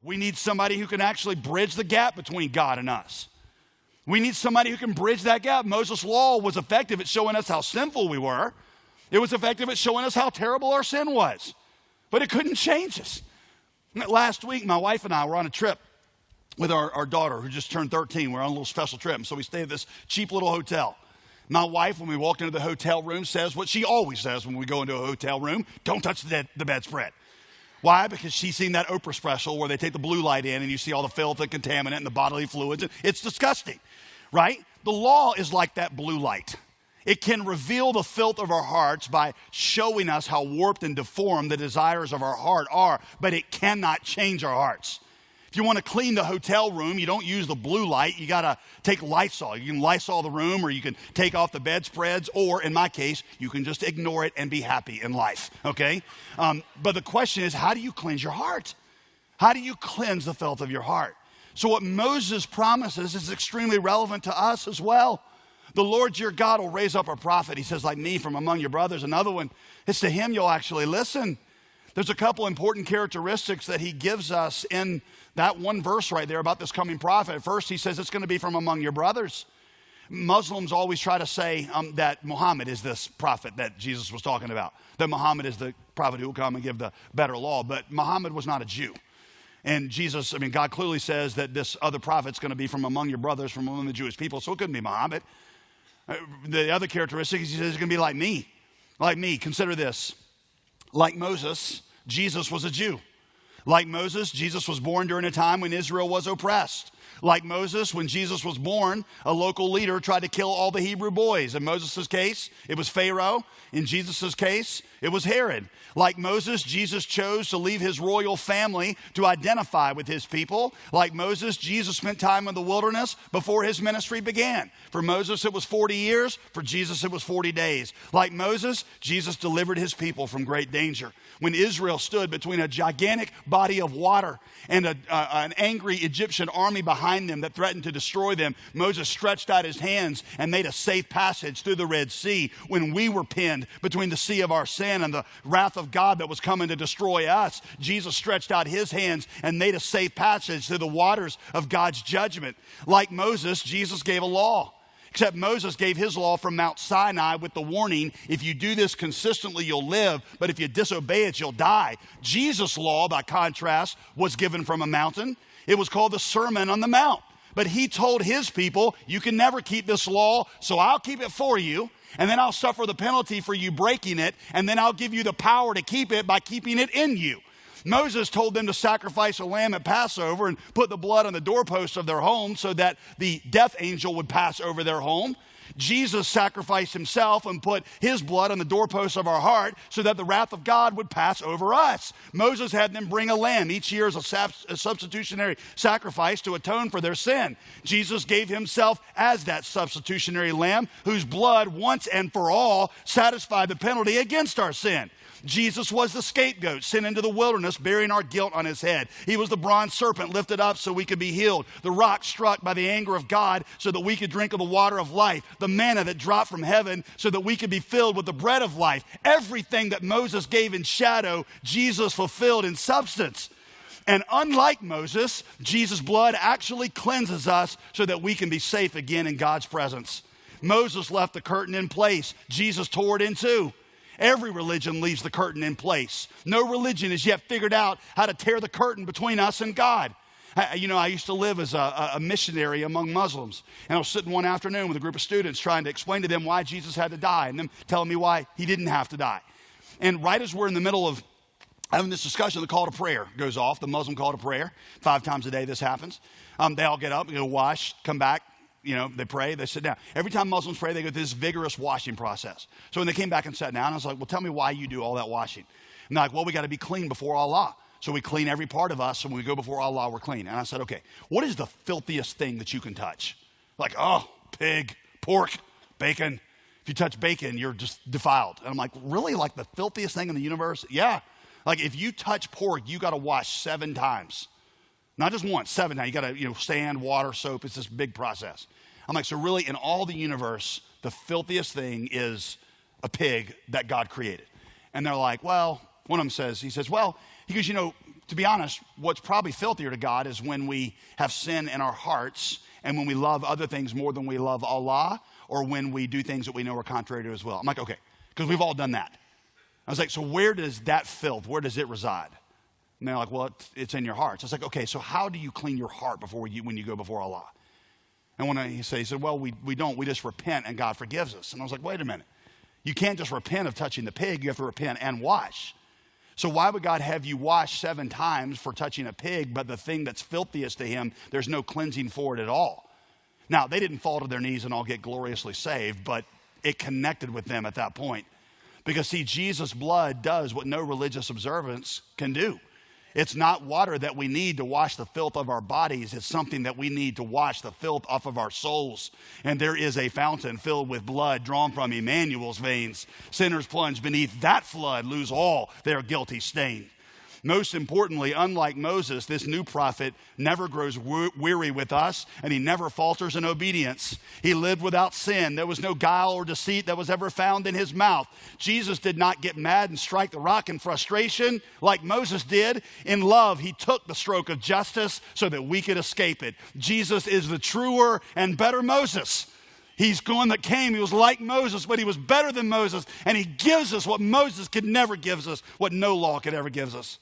We need somebody who can actually bridge the gap between God and us. We need somebody who can bridge that gap. Moses' law was effective at showing us how sinful we were. It was effective at showing us how terrible our sin was. But it couldn't change us. Last week, my wife and I were on a trip with our daughter who just turned 13. We're on a little special trip. And so we stayed at this cheap little hotel. My wife, when we walked into the hotel room, says what she always says when we go into a hotel room: don't touch the bedspread. Why? Because she's seen that Oprah special where they take the blue light in and you see all the filth and contaminant and the bodily fluids. It's disgusting, right? The law is like that blue light. It can reveal the filth of our hearts by showing us how warped and deformed the desires of our heart are, but it cannot change our hearts. If you want to clean the hotel room, you don't use the blue light. You got to take Lysol. You can Lysol the room, or you can take off the bedspreads, or in my case, you can just ignore it and be happy in life, okay? But the question is, how do you cleanse your heart? How do you cleanse the filth of your heart? So what Moses promises is extremely relevant to us as well. The Lord your God will raise up a prophet, he says, like me from among your brothers. Another one, it's to him you'll actually listen. There's a couple important characteristics that he gives us in that one verse right there about this coming prophet. First, he says it's going to be from among your brothers. Muslims always try to say that Muhammad is this prophet that Jesus was talking about, that Muhammad is the prophet who will come and give the better law. But Muhammad was not a Jew. And Jesus, God clearly says that this other prophet's going to be from among your brothers, from among the Jewish people, so it couldn't be Muhammad. The other characteristic is he says it's going to be like me. Like me. Consider this. Like Moses, Jesus was a Jew. Like Moses, Jesus was born during a time when Israel was oppressed. Like Moses, when Jesus was born, a local leader tried to kill all the Hebrew boys. In Moses' case, it was Pharaoh. In Jesus' case, it was Herod. Like Moses, Jesus chose to leave his royal family to identify with his people. Like Moses, Jesus spent time in the wilderness before his ministry began. For Moses, it was 40 years. For Jesus, it was 40 days. Like Moses, Jesus delivered his people from great danger. When Israel stood between a gigantic body of water and an angry Egyptian army behind them that threatened to destroy them, Moses stretched out his hands and made a safe passage through the Red Sea. When we were pinned between the sea of our sin and the wrath of God that was coming to destroy us, Jesus stretched out his hands and made a safe passage through the waters of God's judgment. Like Moses, Jesus gave a law. Except Moses gave his law from Mount Sinai with the warning, if you do this consistently, you'll live, but if you disobey it, you'll die. Jesus' law, by contrast, was given from a mountain. It was called the Sermon on the Mount. But he told his people, you can never keep this law, so I'll keep it for you, and then I'll suffer the penalty for you breaking it, and then I'll give you the power to keep it by keeping it in you. Moses told them to sacrifice a lamb at Passover and put the blood on the doorposts of their home so that the death angel would pass over their home. Jesus sacrificed himself and put his blood on the doorposts of our heart so that the wrath of God would pass over us. Moses had them bring a lamb each year as a substitutionary sacrifice to atone for their sin. Jesus gave himself as that substitutionary lamb whose blood once and for all satisfied the penalty against our sin. Jesus was the scapegoat sent into the wilderness bearing our guilt on his head. He was the bronze serpent lifted up so we could be healed. The rock struck by the anger of God so that we could drink of the water of life. The manna that dropped from heaven so that we could be filled with the bread of life. Everything that Moses gave in shadow, Jesus fulfilled in substance. And unlike Moses, Jesus' blood actually cleanses us so that we can be safe again in God's presence. Moses left the curtain in place. Jesus tore it in two. Every religion leaves the curtain in place. No religion has yet figured out how to tear the curtain between us and God. I used to live as a missionary among Muslims. And I was sitting one afternoon with a group of students trying to explain to them why Jesus had to die and them telling me why he didn't have to die. And right as we're in the middle of having this discussion, the call to prayer goes off, the Muslim call to prayer. 5 times a day this happens. They all get up, go wash, come back. They pray, they sit down. Every time Muslims pray, they go through this vigorous washing process. So when they came back and sat down, I was like, well, tell me why you do all that washing. And they're like, well, we got to be clean before Allah. So we clean every part of us. So when we go before Allah, we're clean. And I said, okay, what is the filthiest thing that you can touch? Like, pig, pork, bacon. If you touch bacon, you're just defiled. And I'm like, really? Like the filthiest thing in the universe? Yeah. Like if you touch pork, you got to wash 7 times. Not just once, 7 times. You got to, sand, water, soap. It's this big process. I'm like, so really in all the universe, the filthiest thing is a pig that God created. And they're like, well, one of them says, he goes, to be honest, what's probably filthier to God is when we have sin in our hearts and when we love other things more than we love Allah, or when we do things that we know are contrary to his will. I'm like, okay, because we've all done that. I was like, so where does that filth, where does it reside? And they're like, well, it's in your hearts. I was like, okay, so how do you clean your heart when you go before Allah? And when he said, well, we don't. We just repent and God forgives us. And I was like, wait a minute. You can't just repent of touching the pig. You have to repent and wash. So why would God have you wash 7 times for touching a pig, but the thing that's filthiest to him, there's no cleansing for it at all? Now, they didn't fall to their knees and all get gloriously saved, but it connected with them at that point. Because, see, Jesus' blood does what no religious observance can do. It's not water that we need to wash the filth of our bodies. It's something that we need to wash the filth off of our souls. And there is a fountain filled with blood drawn from Emmanuel's veins. Sinners plunge beneath that flood lose all their guilty stain. Most importantly, unlike Moses, this new prophet never grows weary with us, and he never falters in obedience. He lived without sin. There was no guile or deceit that was ever found in his mouth. Jesus did not get mad and strike the rock in frustration like Moses did. In love, he took the stroke of justice so that we could escape it. Jesus is the truer and better Moses. He's one that came, he was like Moses, but he was better than Moses, and he gives us what Moses could never give us, what no law could ever give us.